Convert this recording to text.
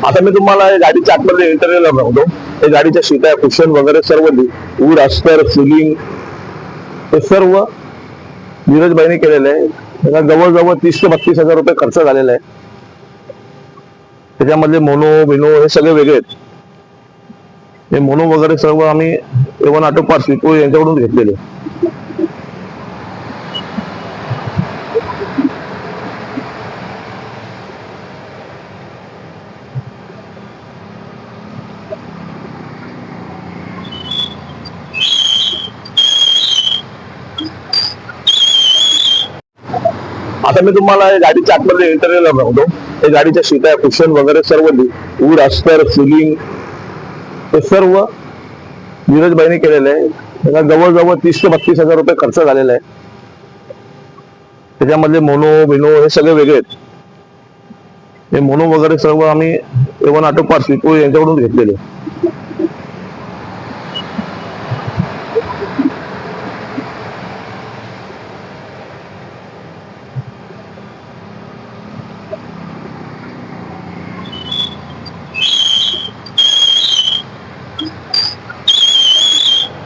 आता मी तुम्हाला गाडीच्या आतमध्ये इंटरव्ह्यूला बघतो. हे गाडीच्या शीटा कुशन वगैरे सर्व वूड अस्तर सिलिंग हे सर्व नीरजबाईने केलेलं आहे. त्याला जवळजवळ 30 ते 32 हजार रुपये खर्च झालेला आहे. त्याच्यामधले मोनो बिनो हे सगळे वेगळे आहेत. हे मोनो वगैरे सर्व आम्ही एवन ऑटो पार्ट्स विको यांच्याकडून घेतलेले. आता मी तुम्हाला गाडीच्या आतमध्ये इंटरव्ह्यूला बघतो. हे गाडीच्या शीटा कुशन वगैरे सर्व वूड अस्तर सिलिंग हे सर्व नीरजबाईने केलेलं आहे. त्याला जवळजवळ 30 ते 32 हजार रुपये खर्च झालेला आहे. त्याच्यामधले मोनो बिनो हे सगळे वेगळे आहेत. हे मोनो वगैरे सर्व आम्ही एवन ऑटो पार्ट्स विको यांच्याकडून घेतलेले.